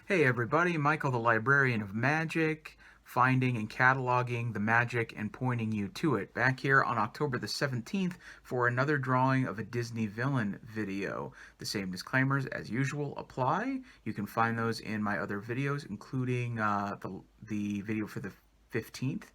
Hey everybody, Michael the Librarian of Magic, finding and cataloging the magic and pointing you to it. Back here on October the 17th for another drawing of a Disney villain video. The same disclaimers as usual apply. You can find those in my other videos, including the video for the 15th,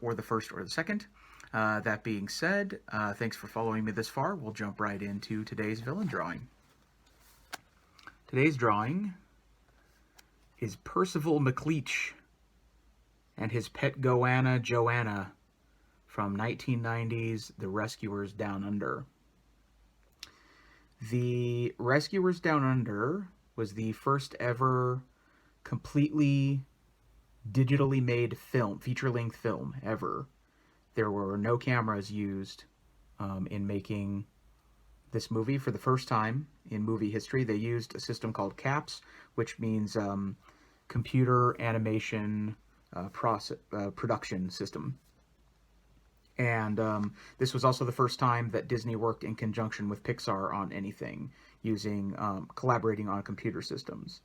or the 1st or the 2nd. That being said, thanks for following me this far. We'll jump right into today's villain drawing. Today's drawing is Percival McLeach and his pet goanna Joanna from 1990's The Rescuers Down Under. The Rescuers Down Under was the first ever completely digitally made film, feature-length film ever. There were no cameras used in making this movie for the first time in movie history. They used a system called CAPS, which means computer animation production system. And this was also the first time that Disney worked in conjunction with Pixar on anything, using collaborating on computer systems.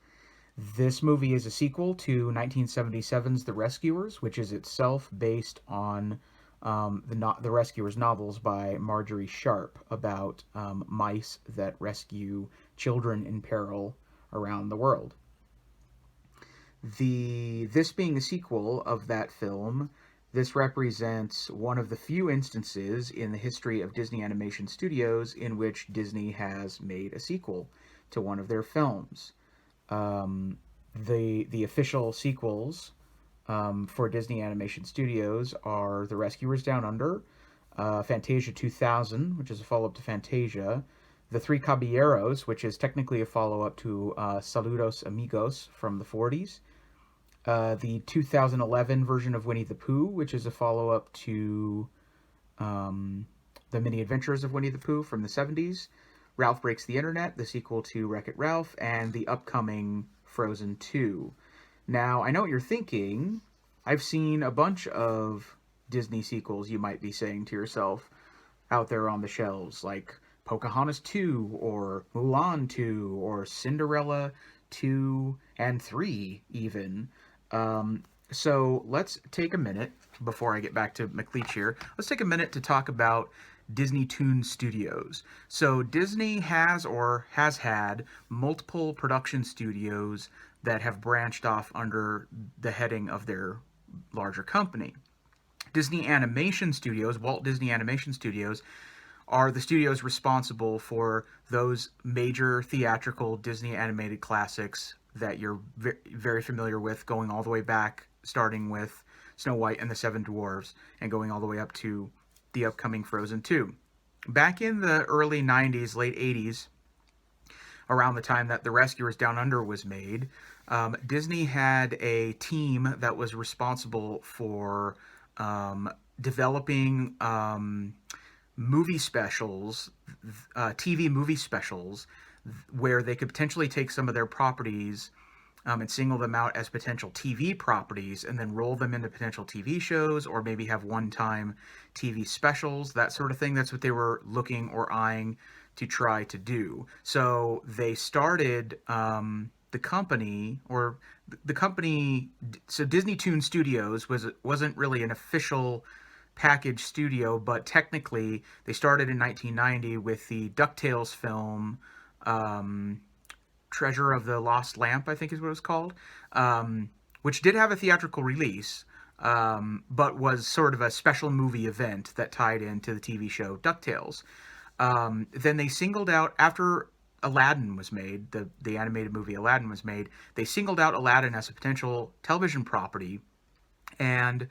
This movie is a sequel to 1977's The Rescuers, which is itself based on the Rescuers novels by Marjorie Sharp about mice that rescue children in peril around the world. This being a sequel of that film, this represents one of the few instances in the history of Disney Animation Studios in which Disney has made a sequel to one of their films. The official sequels for Disney Animation Studios are The Rescuers Down Under, Fantasia 2000, which is a follow-up to Fantasia, The Three Caballeros, which is technically a follow-up to Saludos Amigos from the 40s, the 2011 version of Winnie the Pooh, which is a follow-up to The Mini Adventures of Winnie the Pooh from the 70s, Ralph Breaks the Internet, the sequel to Wreck-It Ralph, and the upcoming Frozen 2. Now, I know what you're thinking. I've seen a bunch of Disney sequels, you might be saying to yourself, out there on the shelves, like Pocahontas 2, or Mulan 2, or Cinderella 2 and 3, even. So let's take a minute, before I get back to McLeach here, let's take a minute to talk about DisneyToon Studios. So Disney has had multiple production studios that have branched off under the heading of their larger company. Disney Animation Studios, Walt Disney Animation Studios, are the studios responsible for those major theatrical Disney animated classics that you're very familiar with, going all the way back, starting with Snow White and the Seven Dwarfs, and going all the way up to the upcoming Frozen 2. Back in the early 90s, late 80s, around the time that The Rescuers Down Under was made, Disney had a team that was responsible for developing movie specials, TV movie specials, where they could potentially take some of their properties and single them out as potential TV properties and then roll them into potential TV shows, or maybe have one-time TV specials, that sort of thing. That's what they were looking or eyeing to try to do. So they started the company, so DisneyToon Studios wasn't really an official package studio, but technically they started in 1990 with the DuckTales film, Treasure of the Lost Lamp, I think is what it was called, which did have a theatrical release, but was sort of a special movie event that tied into the TV show DuckTales. Then they singled out, after Aladdin was made, the animated movie Aladdin was made, they singled out Aladdin as a potential television property, and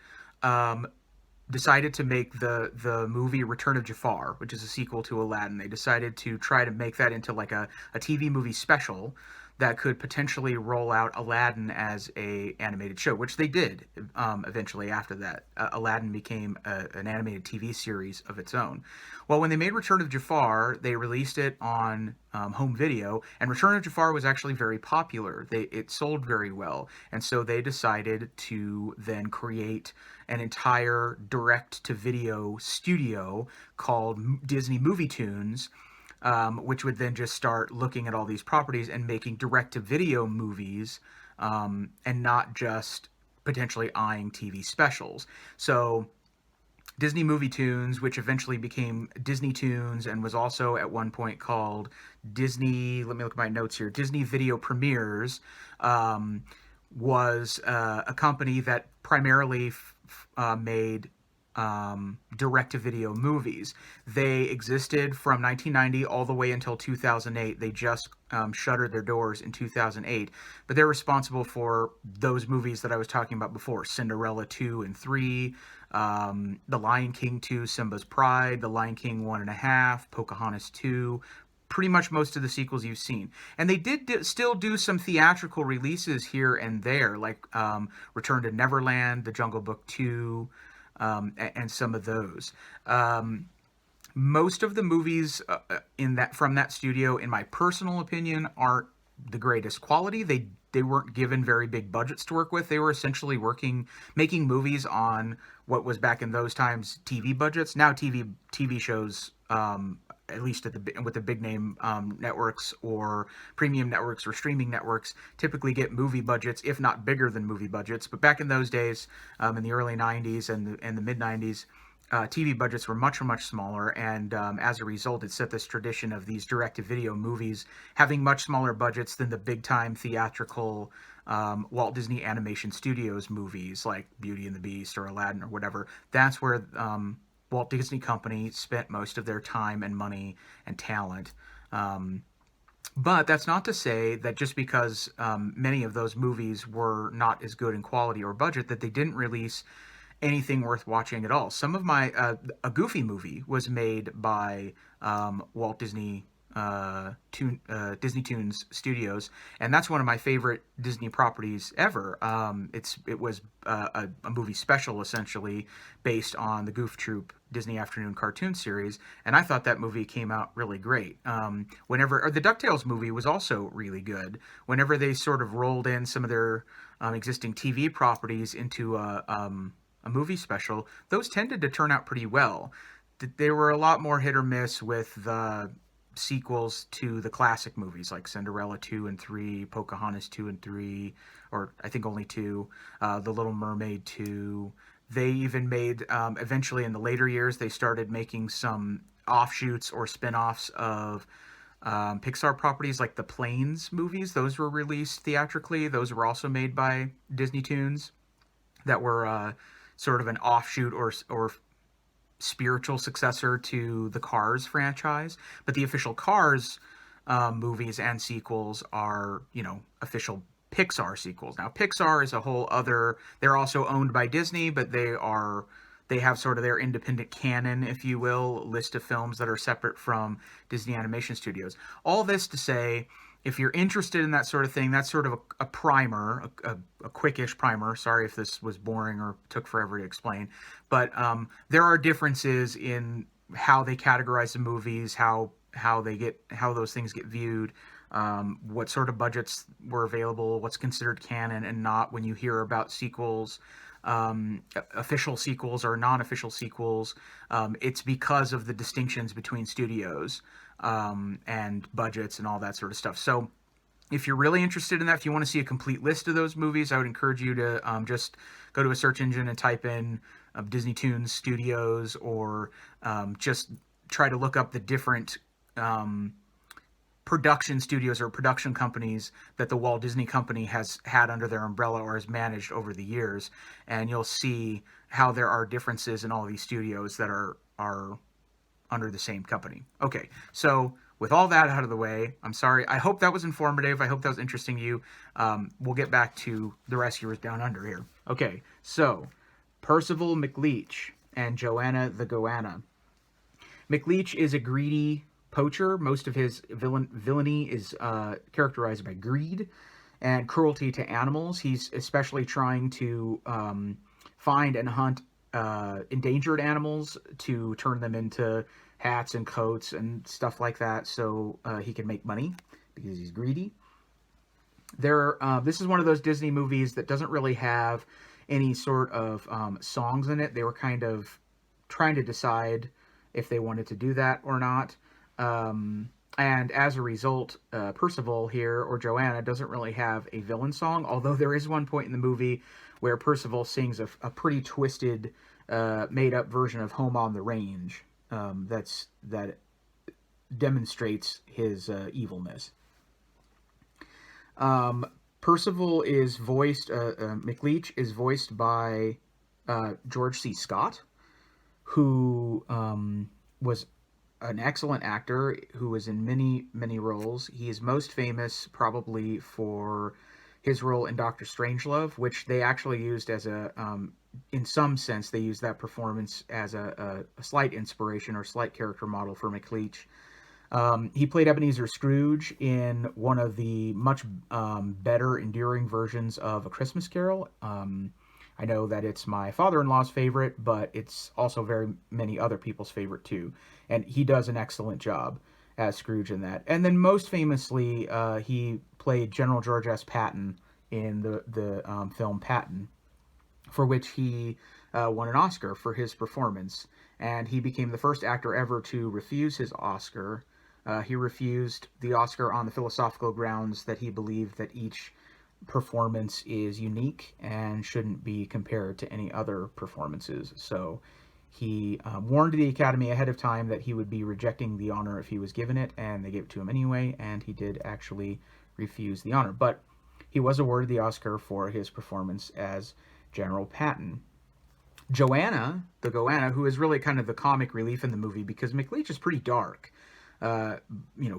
decided to make the movie Return of Jafar, which is a sequel to Aladdin. They decided to try to make that into like a TV movie special that could potentially roll out Aladdin as a animated show, which they did eventually after that. Aladdin became an animated TV series of its own. Well, when they made Return of Jafar, they released it on home video, and Return of Jafar was actually very popular. It sold very well, and so they decided to then create an entire direct-to-video studio called Disney Movie Tunes, which would then just start looking at all these properties and making direct-to-video movies, and not just potentially eyeing TV specials. So Disney Movie Tunes, which eventually became DisneyToons and was also at one point called Disney, let me look at my notes here, Disney Video Premieres, was a company that primarily made direct-to-video movies. They existed from 1990 all the way until 2008. They just shuttered their doors in 2008, but they're responsible for those movies that I was talking about before: Cinderella 2 and 3, The Lion King 2, Simba's Pride, The Lion King 1.5, Pocahontas 2, pretty much most of the sequels you've seen. And they did still do some theatrical releases here and there, like Return to Neverland, The Jungle Book 2, and some of those. Most of the movies from that studio, in my personal opinion, aren't the greatest quality. They weren't given very big budgets to work with. They were essentially making movies on what was back in those times TV budgets. Now TV shows, at least with the big name networks or premium networks or streaming networks, typically get movie budgets, if not bigger than movie budgets. But back in those days, in the early 90s and the mid 90s, TV budgets were much, much smaller, and as a result, it set this tradition of these direct-to-video movies having much smaller budgets than the big-time theatrical Walt Disney Animation Studios movies like Beauty and the Beast or Aladdin or whatever. That's where Walt Disney Company spent most of their time and money and talent. But that's not to say that just because many of those movies were not as good in quality or budget, that they didn't release anything worth watching at all. Some of my a Goofy movie was made by Walt Disney DisneyToon Studios, and that's one of my favorite Disney properties ever. It was a movie special essentially based on the Goof Troop Disney Afternoon cartoon series, and I thought that movie came out really great. Or the DuckTales movie was also really good. Whenever they sort of rolled in some of their existing TV properties into a movie special, those tended to turn out pretty well. They were a lot more hit or miss with the sequels to the classic movies like Cinderella 2 and 3, Pocahontas 2 and 3, or I think only 2, The Little Mermaid 2. They even made, eventually in the later years, they started making some offshoots or spin-offs of Pixar properties like the Planes movies. Those were released theatrically. Those were also made by DisneyToons that were sort of an offshoot or spiritual successor to the Cars franchise. But the official Cars movies and sequels are, official Pixar sequels. Now, Pixar is a whole other, they're also owned by Disney, but they have sort of their independent canon, if you will, list of films that are separate from Disney Animation Studios. All this to say, if you're interested in that sort of thing, that's sort of a primer, a quickish primer. Sorry if this was boring or took forever to explain. But there are differences in how they categorize the movies, how those things get viewed, what sort of budgets were available, what's considered canon and not when you hear about sequels, official sequels or non-official sequels. It's because of the distinctions between studios and budgets and all that sort of stuff. So if you're really interested in that, if you want to see a complete list of those movies, I would encourage you to just go to a search engine and type in DisneyToon Studios, or just try to look up the different production studios or production companies that the Walt Disney Company has had under their umbrella or has managed over the years, and you'll see how there are differences in all of these studios that are under the same company. Okay, so with all that out of the way, I'm sorry. I hope that was informative. I hope that was interesting to you. We'll get back to the Rescuers Down Under here. Okay, so Percival McLeach and Joanna the Goanna. McLeach is a greedy poacher. Most of his villainy is characterized by greed and cruelty to animals. He's especially trying to find and hunt endangered animals to turn them into hats and coats and stuff like that, so he can make money because he's greedy. This is one of those Disney movies that doesn't really have any sort of songs in it. They were kind of trying to decide if they wanted to do that or not. And as a result, Percival here, or Joanna, doesn't really have a villain song, although there is one point in the movie where Percival sings a pretty twisted, made-up version of Home on the Range, that demonstrates his evilness. Percival is voiced, McLeach is voiced by George C. Scott, who was an excellent actor who was in many, many roles. He is most famous probably for his role in Doctor Strangelove, which they actually used as in some sense, they used that performance as a slight inspiration or slight character model for McLeach. He played Ebenezer Scrooge in one of the much better, enduring versions of A Christmas Carol. I know that it's my father-in-law's favorite, but it's also very many other people's favorite too. And he does an excellent job as Scrooge in that. And then most famously, he played General George S. Patton in the film Patton, for which he won an Oscar for his performance. And he became the first actor ever to refuse his Oscar. He refused the Oscar on the philosophical grounds that he believed that each performance is unique and shouldn't be compared to any other performances. So he warned the Academy ahead of time that he would be rejecting the honor if he was given it, and they gave it to him anyway, and he did actually refuse the honor. But he was awarded the Oscar for his performance as General Patton. Joanna, the Goanna, who is really kind of the comic relief in the movie because McLeach is pretty dark.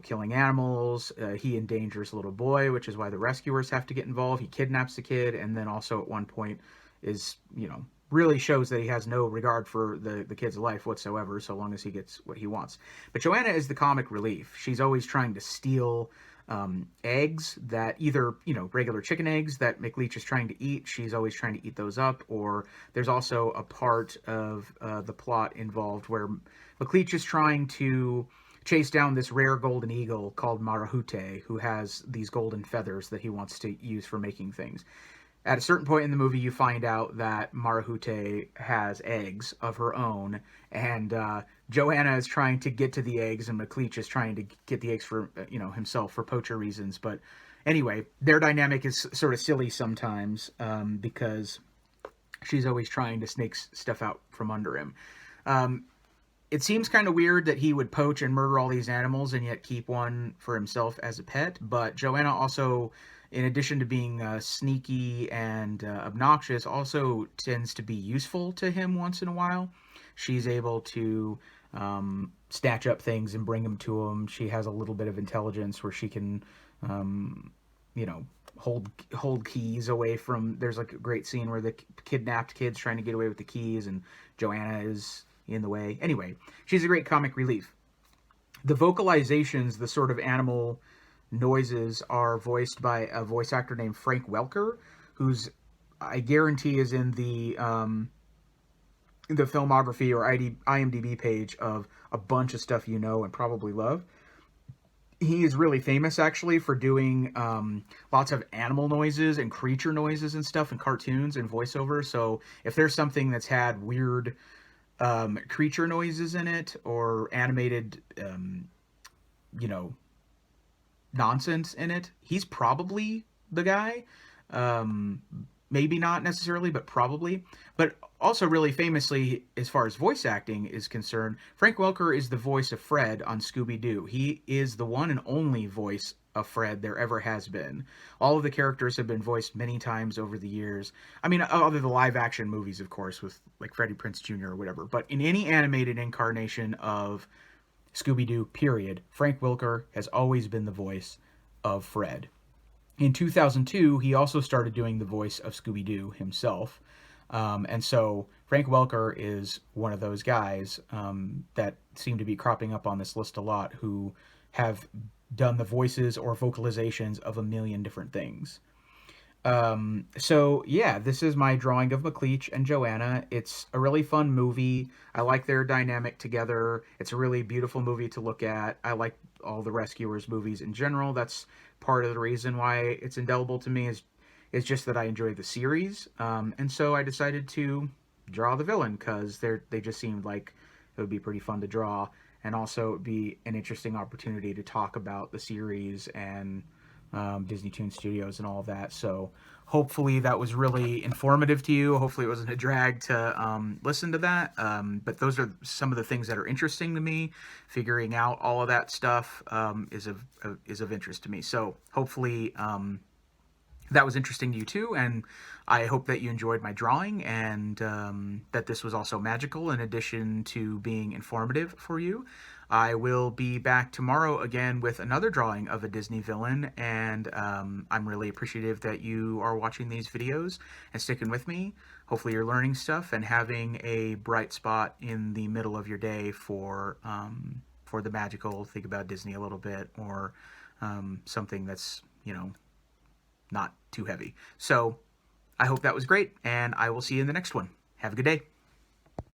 Killing animals. He endangers a little boy, which is why the rescuers have to get involved. He kidnaps the kid, and then also at one point is, really shows that he has no regard for the kid's life whatsoever, so long as he gets what he wants. But Joanna is the comic relief. She's always trying to steal eggs that either, regular chicken eggs that McLeach is trying to eat. She's always trying to eat those up. Or there's also a part of the plot involved where McLeach is trying to chase down this rare golden eagle called Marahute, who has these golden feathers that he wants to use for making things. At a certain point in the movie, you find out that Marahute has eggs of her own, and Joanna is trying to get to the eggs, and McLeach is trying to get the eggs for himself for poacher reasons. But anyway, their dynamic is sort of silly sometimes because she's always trying to snake stuff out from under him. It seems kind of weird that he would poach and murder all these animals and yet keep one for himself as a pet. But Joanna also, in addition to being sneaky and obnoxious, also tends to be useful to him once in a while. She's able to snatch up things and bring them to him. She has a little bit of intelligence where she can, hold keys away from... There's like a great scene where the kidnapped kid's trying to get away with the keys and Joanna is in the way. Anyway, she's a great comic relief. The vocalizations, the sort of animal noises, are voiced by a voice actor named Frank Welker, who's, I guarantee, is in the filmography or IMDb page of a bunch of stuff you know and probably love. He is really famous, actually, for doing lots of animal noises and creature noises and stuff in cartoons and voiceover. So if there's something that's had weird creature noises in it or animated, nonsense in it, he's probably the guy. Maybe not necessarily, but probably. But also really famously, as far as voice acting is concerned, Frank Welker is the voice of Fred on Scooby-Doo. He is the one and only voice of Fred there ever has been. All of the characters have been voiced many times over the years. I mean, other than the live-action movies, of course, with like Freddie Prinze Jr. or whatever. But in any animated incarnation of Scooby-Doo, period, Frank Welker has always been the voice of Fred. In 2002, he also started doing the voice of Scooby-Doo himself. And so Frank Welker is one of those guys that seem to be cropping up on this list a lot who have done the voices or vocalizations of a million different things. So yeah, this is my drawing of McLeach and Joanna. It's a really fun movie. I like their dynamic together. It's a really beautiful movie to look at. I like all the Rescuers movies in general. That's part of the reason why it's indelible to me is just that I enjoy the series. And so I decided to draw the villain because they just seemed like it would be pretty fun to draw. and also it'd be an interesting opportunity to talk about the series and DisneyToon Studios and all of that. So hopefully that was really informative to you. Hopefully it wasn't a drag to listen to that. But those are some of the things that are interesting to me. Figuring out all of that stuff is of interest to me. So hopefully that was interesting to you too, and I hope that you enjoyed my drawing, and that this was also magical in addition to being informative for you. I will be back tomorrow again with another drawing of a Disney villain, and I'm really appreciative that you are watching these videos and sticking with me. Hopefully you're learning stuff and having a bright spot in the middle of your day for the magical. Think about Disney a little bit, or something that's, not too heavy. So I hope that was great, and I will see you in the next one. Have a good day.